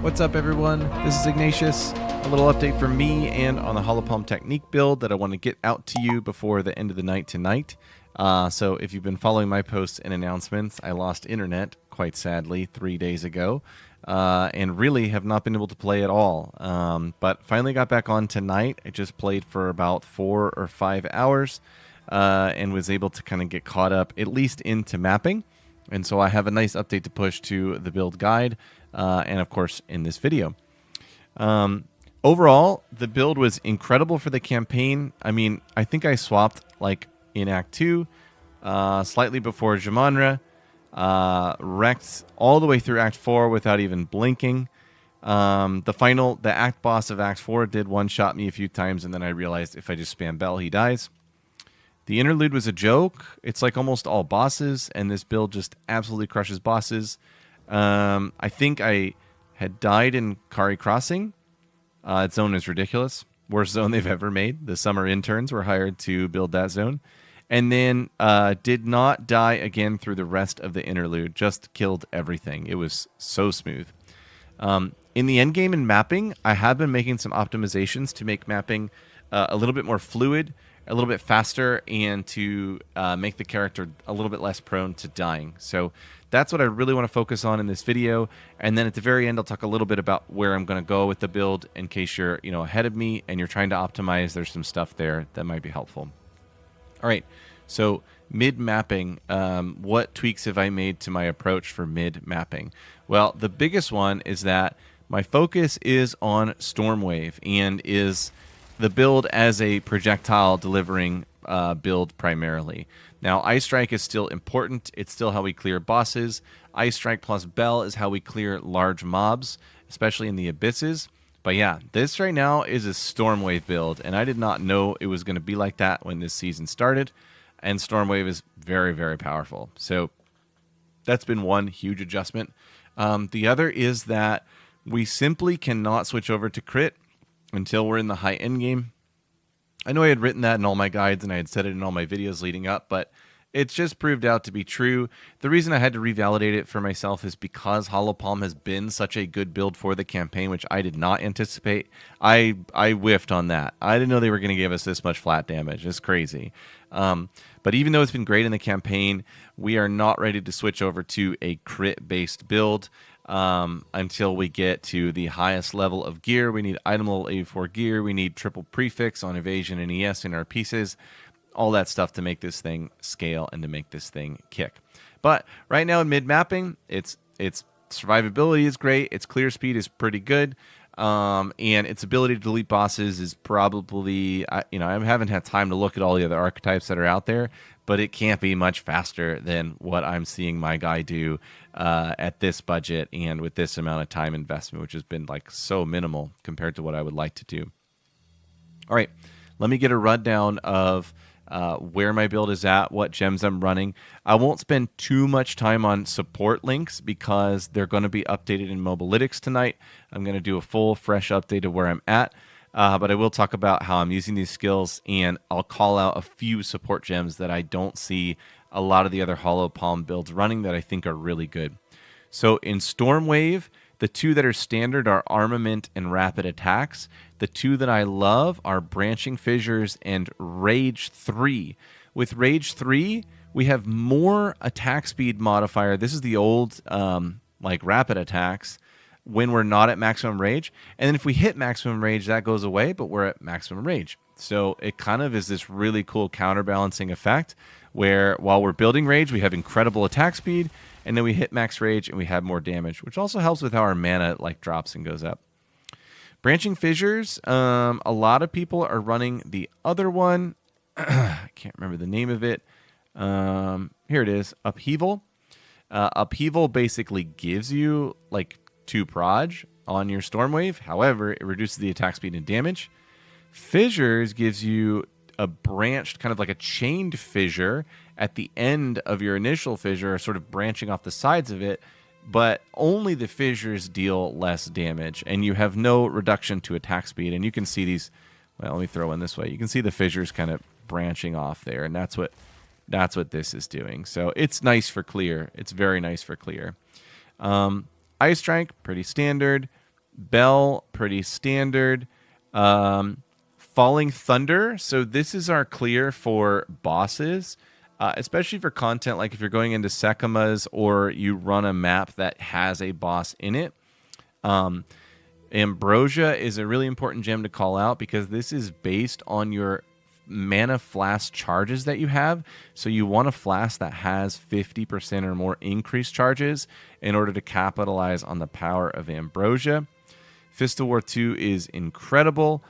What's up, everyone? This is Ignatius. A little update from me and on the Holopalm Technique build that I want to get out to you before the end of the night tonight. So if you've been following my posts and announcements, I lost internet, quite sadly, 3 days ago, and really have not been able to play at all. But finally got back on tonight. I just played for about 4 or 5 hours and was able to kind of get caught up, at least into mapping. And so I have a nice update to push to the build guide, and of course in this video. Overall, the build was incredible for the campaign. I mean, I think I swapped like in Act 2, slightly before Jamanra, wrecked all the way through Act 4 without even blinking. The Act boss of Act 4 did one-shot me a few times, and then I realized if I just spam Bell, he dies. The Interlude was a joke. It's like almost all bosses, and this build just absolutely crushes bosses. I think I had died in Kari Crossing. Its zone is ridiculous. Worst zone they've ever made. The summer interns were hired to build that zone. And then did not die again through the rest of the Interlude. Just killed everything. It was so smooth. In the endgame and mapping, I have been making some optimizations to make mapping a little bit more fluid, a little bit faster, and to make the character a little bit less prone to dying. So that's what I really want to focus on in this video. And then at the very end, I'll talk a little bit about where I'm going to go with the build in case you're ahead of me and you're trying to optimize. There's some stuff there that might be helpful. All right, so mid-mapping, what tweaks have I made to my approach for mid-mapping? Well, the biggest one is that my focus is on Stormwave and is the build as a projectile delivering build primarily. Now, Ice Strike is still important. It's still how we clear bosses. Ice Strike plus Bell is how we clear large mobs, especially in the abysses. But yeah, this right now is a Stormwave build, and I did not know it was going to be like that when this season started. And Stormwave is very, very powerful. So that's been one huge adjustment. The other is that we simply cannot switch over to crit until we're in the high end game. I know I had written that in all my guides and I had said it in all my videos leading up, but it's just proved out to be true. The reason I had to revalidate it for myself is because Holopalm has been such a good build for the campaign, which I did not anticipate. I whiffed on that. I didn't know they were going to give us this much flat damage. It's crazy. But even though it's been great in the campaign, we are not ready to switch over to a crit-based build until we get to the highest level of gear. We need item level 84 gear. We need triple prefix on evasion and ES in our pieces. All that stuff to make this thing scale and to make this thing kick. But right now in mid-mapping, its survivability is great. Its clear speed is pretty good. And its ability to delete bosses is probably, I haven't had time to look at all the other archetypes that are out there, but it can't be much faster than what I'm seeing my guy do at this budget and with this amount of time investment, which has been like so minimal compared to what I would like to do. All right, let me get a rundown of where my build is at, what gems I'm running. I won't spend too much time on support links because they're going to be updated in Mobalytics tonight. I'm going to do a full, fresh update of where I'm at, but I will talk about how I'm using these skills, and I'll call out a few support gems that I don't see a lot of the other Holopalm builds running that I think are really good. So in Stormwave, the two that are standard are Armament and Rapid Attacks. The two that I love are Branching Fissures and Rage 3. With Rage 3, we have more attack speed modifier. This is the old like Rapid Attacks when we're not at maximum rage. And then if we hit maximum rage, that goes away, but we're at maximum rage. So it kind of is this really cool counterbalancing effect where while we're building rage, we have incredible attack speed, and then we hit max rage and we have more damage, which also helps with how our mana like drops and goes up. Branching Fissures, a lot of people are running the other one. I can't remember the name of it. Here it is, Upheaval. Upheaval basically gives you like 2 proj on your Stormwave. However, it reduces the attack speed and damage. Fissures gives you a branched, kind of like a chained fissure at the end of your initial fissure, sort of branching off the sides of it, but only the fissures deal less damage, and you have no reduction to attack speed. And you can see these, well, let me throw one this way. You can see the fissures kind of branching off there, and that's what this is doing. So it's nice for clear. It's very nice for clear. Ice Strike, pretty standard. Bell, pretty standard. Falling Thunder. So this is our clear for bosses, especially for content like if you're going into Sekimas or you run a map that has a boss in it. Ambrosia is a really important gem to call out because this is based on your mana flask charges that you have. So you want a flask that has 50% or more increased charges in order to capitalize on the power of Ambrosia. Fist of War 2 is incredible.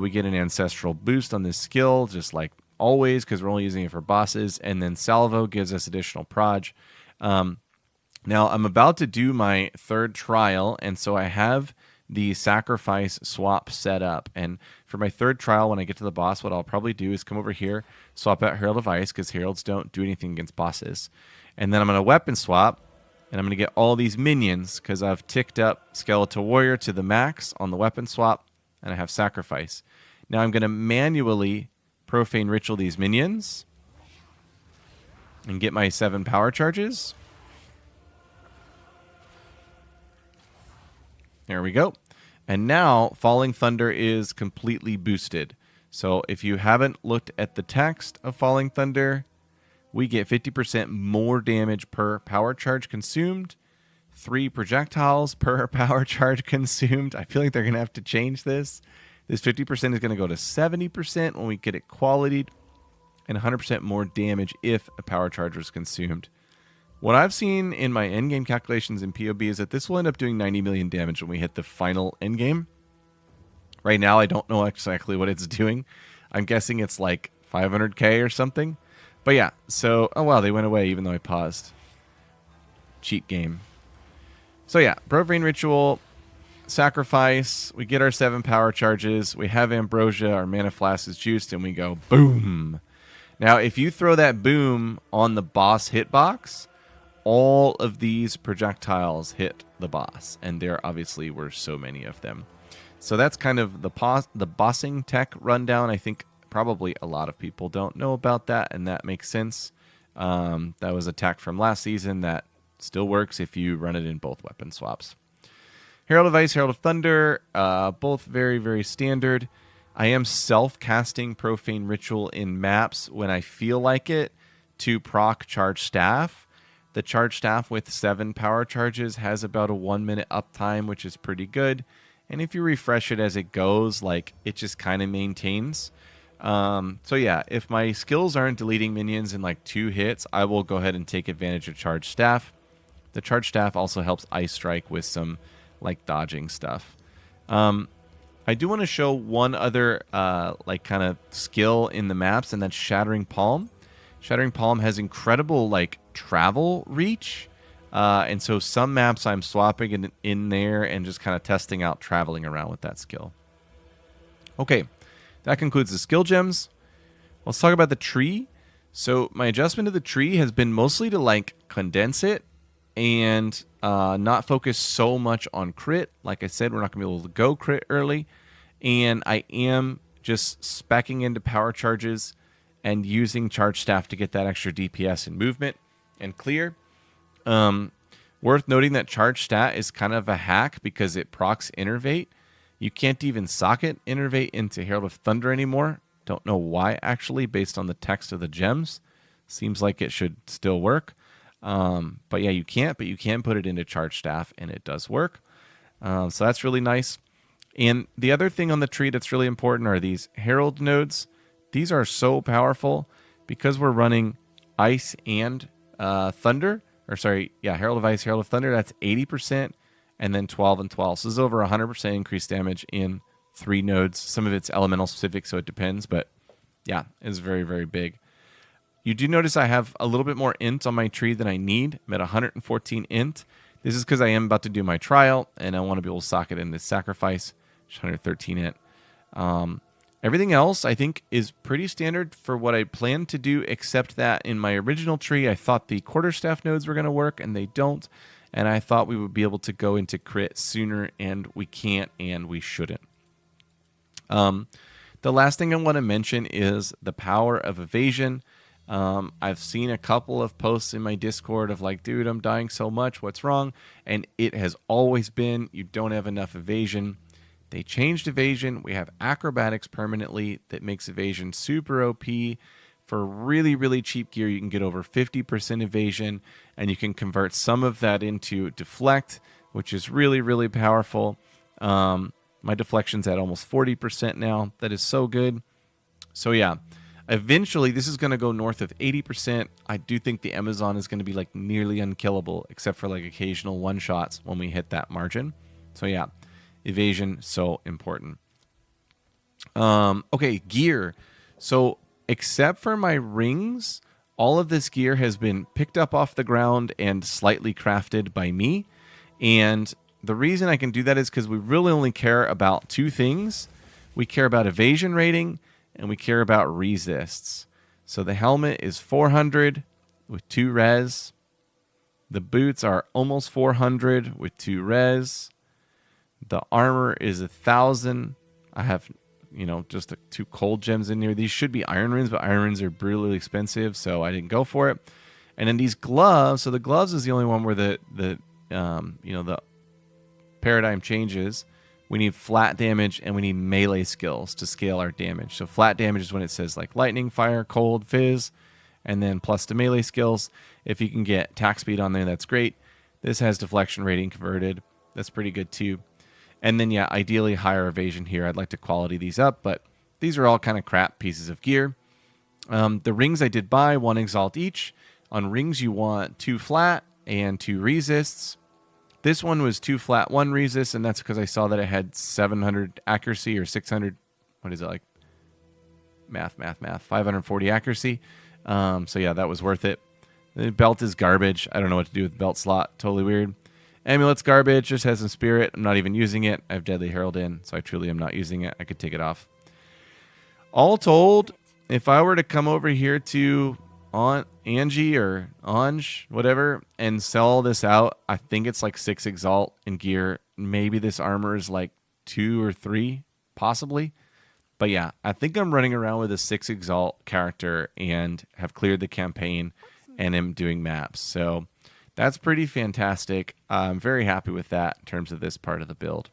We get an ancestral boost on this skill, just like always, because we're only using it for bosses. And then Salvo gives us additional proj. Now, I'm about to do my third trial, and so I have the sacrifice swap set up. And for my third trial, when I get to the boss, what I'll probably do is come over here, swap out Herald of Ice, because Heralds don't do anything against bosses. And then I'm going to weapon swap, and I'm going to get all these minions, because I've ticked up Skeletal Warrior to the max on the weapon swap, and I have sacrifice. Now I'm going to manually Profane Ritual these minions, and get my 7 power charges. There we go. And now Falling Thunder is completely boosted. So if you haven't looked at the text of Falling Thunder, we get 50% more damage per power charge consumed, 3 projectiles per power charge consumed. I feel like they're going to have to change this. This 50% is going to go to 70% when we get it qualityed, and 100% more damage if a power charge was consumed. What I've seen in my endgame calculations in POB is that this will end up doing 90 million damage when we hit the final endgame. Right now, I don't know exactly what it's doing. I'm guessing it's like 500k or something. But yeah, so, oh wow, they went away even though I paused. Cheat game. So yeah, Profane Ritual, sacrifice, we get our 7 power charges, we have Ambrosia, our mana flask is juiced, and we go boom. Now, if you throw that boom on the boss hitbox, all of these projectiles hit the boss, and there obviously were so many of them. So that's kind of the bossing tech rundown. I think probably a lot of people don't know about that, and that makes sense. That was a tech from last season that still works if you run it in both weapon swaps. Herald of Ice, Herald of Thunder, both very, very standard. I am self-casting Profane Ritual in maps when I feel like it to proc Charge Staff. The Charge Staff with 7 power charges has about a 1-minute uptime, which is pretty good. And if you refresh it as it goes, like, it just kind of maintains. So yeah, if my skills aren't deleting minions in like 2 hits, I will go ahead and take advantage of Charge Staff. The Charge Staff also helps Ice Strike with some like dodging stuff. I do want to show one other like kind of skill in the maps, and that's Shattering Palm. Shattering Palm has incredible like travel reach, and so some maps I'm swapping it in there and just kind of testing out traveling around with that skill. Okay, that concludes the skill gems. Let's talk about the tree. So my adjustment to the tree has been mostly to like condense it and not focus so much on crit. Like I said, we're not going to be able to go crit early. And I am just speccing into power charges and using Charge Staff to get that extra DPS and movement and clear. Worth noting that Charge Stat is kind of a hack because it procs Innervate. You can't even socket Innervate into Herald of Thunder anymore. Don't know why, actually, based on the text of the gems. Seems like it should still work. But yeah, you can't, but you can put it into Charge Staff, and it does work. So that's really nice. And the other thing on the tree that's really important are these Herald nodes. These are so powerful because we're running Ice and Thunder. Or sorry, yeah, Herald of Ice, Herald of Thunder. That's 80%, and then 12 and 12. So this is over 100% increased damage in 3 nodes. Some of it's elemental specific, so it depends. But yeah, it's very, very big. You do notice I have a little bit more int on my tree than I need. I'm at 114 int. This is because I am about to do my trial, and I want to be able to socket in this sacrifice. 113 int. Everything else, I think, is pretty standard for what I planned to do, except that in my original tree, I thought the quarterstaff nodes were going to work, and they don't. And I thought we would be able to go into crit sooner, and we can't, and we shouldn't. The last thing I want to mention is the power of Evasion. I've seen a couple of posts in my Discord of like, dude, I'm dying so much. What's wrong? And it has always been you don't have enough evasion. They changed evasion. We have acrobatics permanently that makes evasion super OP. For really, really cheap gear, you can get over 50% evasion, and you can convert some of that into deflect, which is really, really powerful. My deflection's at almost 40% now. That is so good. So yeah, eventually this is going to go north of 80%. I do think the Amazon is going to be like nearly unkillable, except for like occasional one-shots when we hit that margin. So yeah, evasion, so important. Okay, gear. So except for my rings, all of this gear has been picked up off the ground and slightly crafted by me. And the reason I can do that is because we really only care about two things. We care about evasion rating and we care about resists. So the helmet is 400 with 2 res. The boots are almost 400 with 2 res. The armor is 1,000. I have, just 2 cold gems in here. These should be iron runes, but iron runes are brutally expensive, so I didn't go for it. And then these gloves. So the gloves is the only one where the paradigm changes. We need flat damage and we need melee skills to scale our damage. So flat damage is when it says like lightning, fire, cold, fizz, and then plus the melee skills. If you can get attack speed on there, that's great. This has deflection rating converted. That's pretty good too. And then, yeah, ideally higher evasion here. I'd like to quality these up, but these are all kind of crap pieces of gear. The rings I did buy, 1 exalt each. On rings, you want 2 flat and 2 resists. This one was 2 flat, 1 resist, and that's because I saw that it had 700 accuracy or 600. What is it like? Math. 540 accuracy. So yeah, that was worth it. The belt is garbage. I don't know what to do with the belt slot. Totally weird. Amulet's garbage, just has some spirit. I'm not even using it. I have Deadly Herald in, so I truly am not using it. I could take it off. All told, if I were to come over here to Angie or Ange, whatever, and sell this out, I think it's like 6 exalt in gear. Maybe this armor is like 2 or 3, possibly. But yeah, I think I'm running around with a 6 exalt character and have cleared the campaign and am doing maps. So that's pretty fantastic. I'm very happy with that in terms of this part of the build.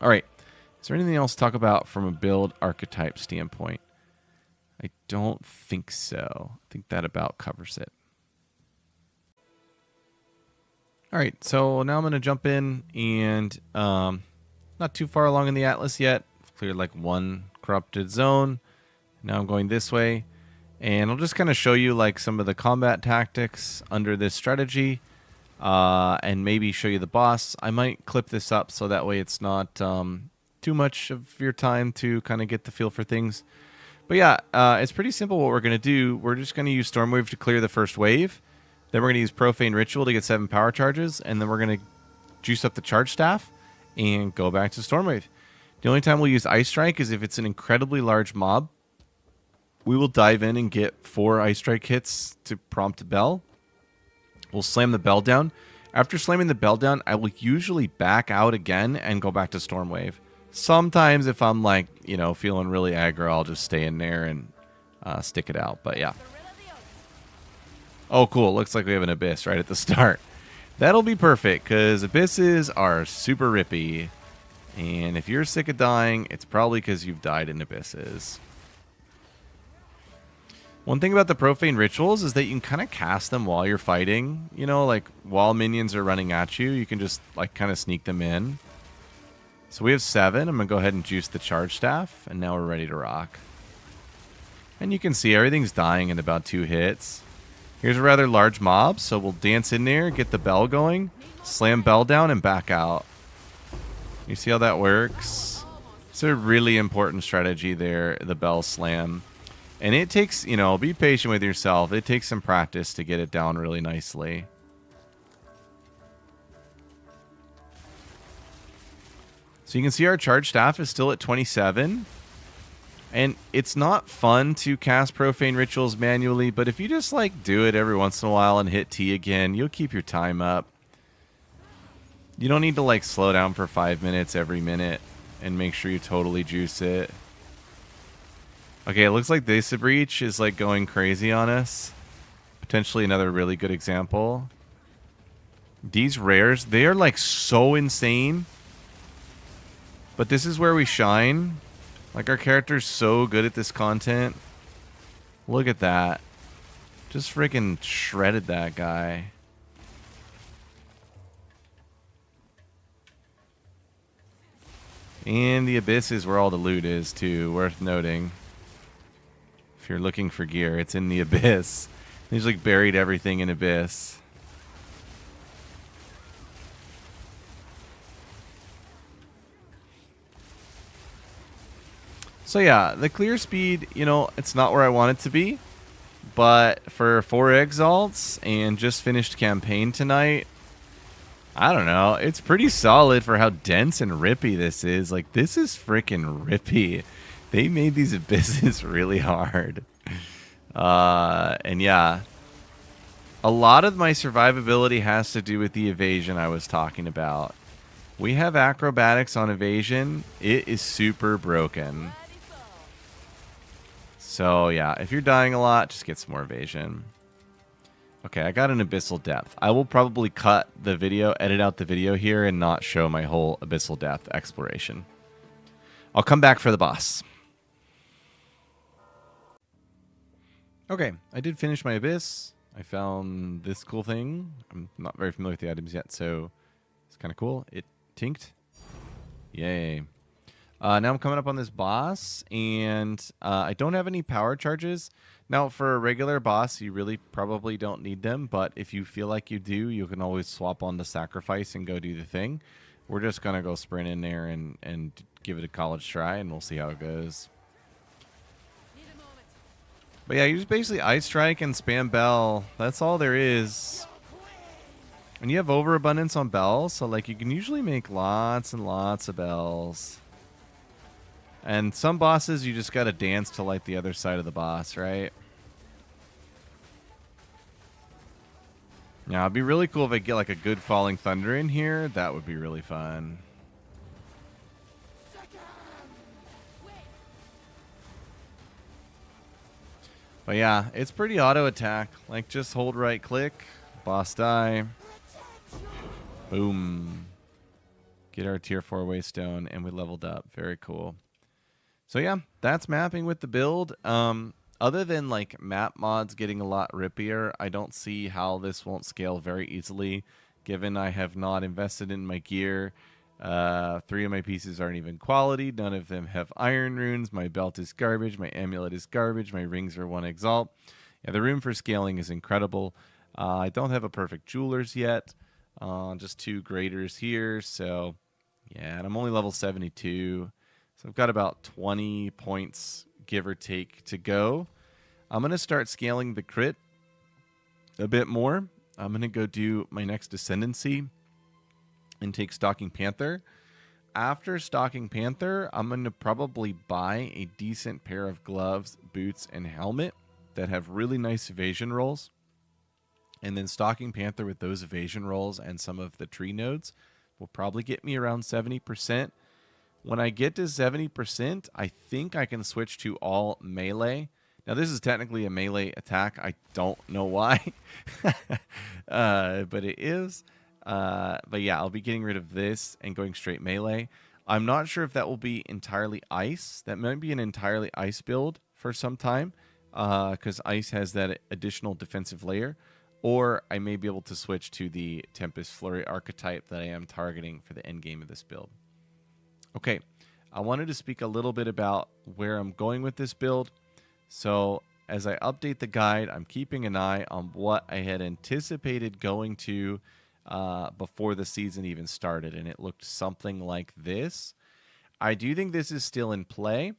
All right. Is there anything else to talk about from a build archetype standpoint? I don't think so. I think that about covers it. All right. So now I'm going to jump in and not too far along in the Atlas yet. I've cleared like 1 corrupted zone. Now I'm going this way. And I'll just kind of show you like some of the combat tactics under this strategy and maybe show you the boss. I might clip this up so that way it's not too much of your time to kind of get the feel for things. But yeah, it's pretty simple what we're going to do. We're just going to use Stormwave to clear the first wave. Then we're going to use Profane Ritual to get 7 power charges. And then we're going to juice up the Charge Staff and go back to Stormwave. The only time we'll use Ice Strike is if it's an incredibly large mob. We will dive in and get 4 Ice Strike hits to prompt a bell. We'll slam the bell down. After slamming the bell down, I will usually back out again and go back to Stormwave. Sometimes if I'm like, feeling really aggro, I'll just stay in there and stick it out. But yeah. Oh, cool. Looks like we have an Abyss right at the start. That'll be perfect because Abysses are super rippy. And if you're sick of dying, it's probably because you've died in Abysses. One thing about the Profane Rituals is that you can kind of cast them while you're fighting. Like while minions are running at you, you can just like kind of sneak them in. So we have 7. I'm going to go ahead and juice the Charge Staff, and now we're ready to rock. And you can see everything's dying in about 2 hits. Here's a rather large mob, so we'll dance in there, get the bell going, slam bell down, and back out. You see how that works? It's a really important strategy there, the bell slam. And it takes, be patient with yourself. It takes some practice to get it down really nicely. So you can see our Charge Staff is still at 27. And it's not fun to cast Profane Rituals manually, but if you just do it every once in a while and hit T again, you'll keep your time up. You don't need to slow down for 5 minutes every minute and make sure you totally juice it. Okay, it looks like this breach is like going crazy on us. Potentially another really good example. These rares, they are like so insane. But this is where we shine. Like our character's so good at this content. Look at that. Just freaking shredded that guy. And the Abyss is where all the loot is too, worth noting. If you're looking for gear, it's in the Abyss. He's like buried everything in Abyss. So yeah, the clear speed, you know, it's not where I want it to be. But for 4 Exalts and just finished campaign tonight, I don't know. It's pretty solid for how dense and rippy this is. Like, this is freaking rippy. They made these abysses really hard. And yeah, a lot of my survivability has to do with the evasion I was talking about. We have acrobatics on evasion. It is super broken. So yeah, if you're dying a lot, just get some more evasion. Okay, I got an abyssal depth. I will probably cut the video, edit out the video here, and not show my whole abyssal depth exploration. I'll come back for the boss. Okay, I did finish my abyss. I found this cool thing. I'm not very familiar with the items yet, so it's kind of cool. It tinked. Yay. Now I'm coming up on this boss, and I don't have any power charges. Now, for a regular boss, you really probably don't need them, but if you feel like you do, you can always swap on the sacrifice and go do the thing. We're just going to go sprint in there and give it a college try, and we'll see how it goes. But yeah, you just basically Ice Strike and spam Bell. That's all there is. And you have overabundance on bells, so like you can usually make lots and lots of bells. And some bosses, you just got to dance to like the other side of the boss, right? Now, it'd be really cool if I get like a good Falling Thunder in here. That would be really fun. But yeah, it's pretty auto attack. Like just hold right click, boss die. Boom. Get our tier 4 waystone, and we leveled up. Very cool. So yeah, that's mapping with the build. Other than like map mods getting a lot rippier, I don't see how this won't scale very easily, given I have not invested in my gear. 3 of my pieces aren't even quality. None of them have iron runes. My belt is garbage. My amulet is garbage. My rings are 1 exalt. Yeah, the room for scaling is incredible. I don't have a perfect jewelers yet. Just 2 graders here. So yeah, and I'm only level 72. So I've got about 20 points, give or take, to go. I'm going to start scaling the crit a bit more. I'm going to go do my next Ascendancy and take Stalking Panther. After Stalking Panther, I'm going to probably buy a decent pair of gloves, boots, and helmet that have really nice evasion rolls. And then Stalking Panther with those evasion rolls and some of the tree nodes will probably get me around 70%. When I get to 70%, I think I can switch to all melee. Now, this is technically a melee attack. I don't know why, but it is. But yeah, I'll be getting rid of this and going straight melee. I'm not sure if that will be entirely ice. That might be an entirely ice build for some time, because ice has that additional defensive layer. Or I may be able to switch to the Tempest Flurry archetype that I am targeting for the end game of this build. Okay, I wanted to speak a little bit about where I'm going with this build. So as I update the guide, I'm keeping an eye on what I had anticipated going to before the season even started, and it looked something like this. I do think this is still in play,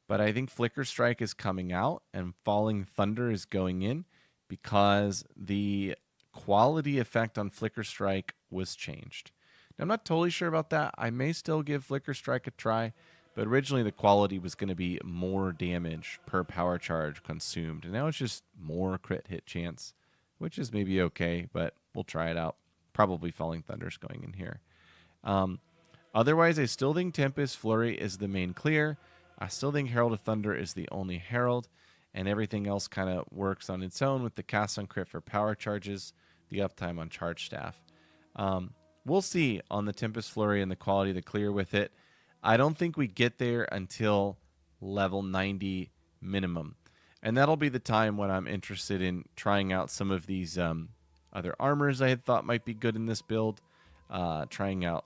but I think Flicker Strike is coming out and Falling Thunder is going in because the quality effect on Flicker Strike was changed. Now, I'm not totally sure about that. I may still give Flicker Strike a try, but originally the quality was going to be more damage per power charge consumed. And now it's just more crit hit chance, which is maybe okay, but we'll try it out. Probably Falling Thunder's going in here. Otherwise, I still think Tempest Flurry is the main clear. I still think Herald of Thunder is the only Herald, and everything else kind of works on its own with the cast on crit for power charges, the uptime on charge staff. We'll see on the Tempest Flurry and the quality of the clear with it. I don't think we get there until level 90 minimum. And that'll be the time when I'm interested in trying out some of these other armors I had thought might be good in this build. Trying out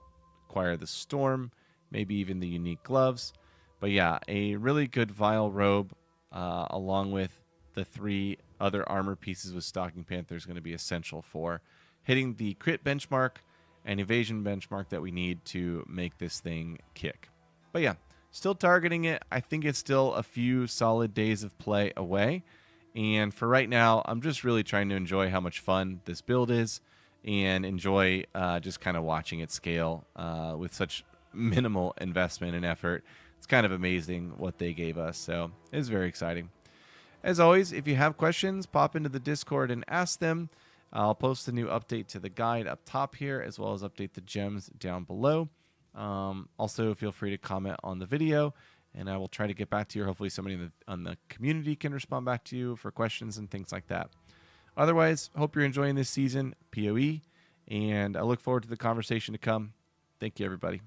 Acquire the Storm, maybe even the unique gloves. But yeah, a really good Vile Robe along with the 3 other armor pieces with Stalking Panther is going to be essential for hitting the crit benchmark and evasion benchmark that we need to make this thing kick. But yeah, still targeting it. I think it's still a few solid days of play away. And for right now, I'm just really trying to enjoy how much fun this build is and enjoy just kind of watching it scale with such minimal investment and effort. It's kind of amazing what they gave us. So it's very exciting. As always, if you have questions, pop into the Discord and ask them. I'll post a new update to the guide up top here, as well as update the gems down below. Also, feel free to comment on the video, and I will try to get back to you. Hopefully somebody on the community can respond back to you for questions and things like that. Otherwise, hope you're enjoying this season, PoE, and I look forward to the conversation to come. Thank you, everybody.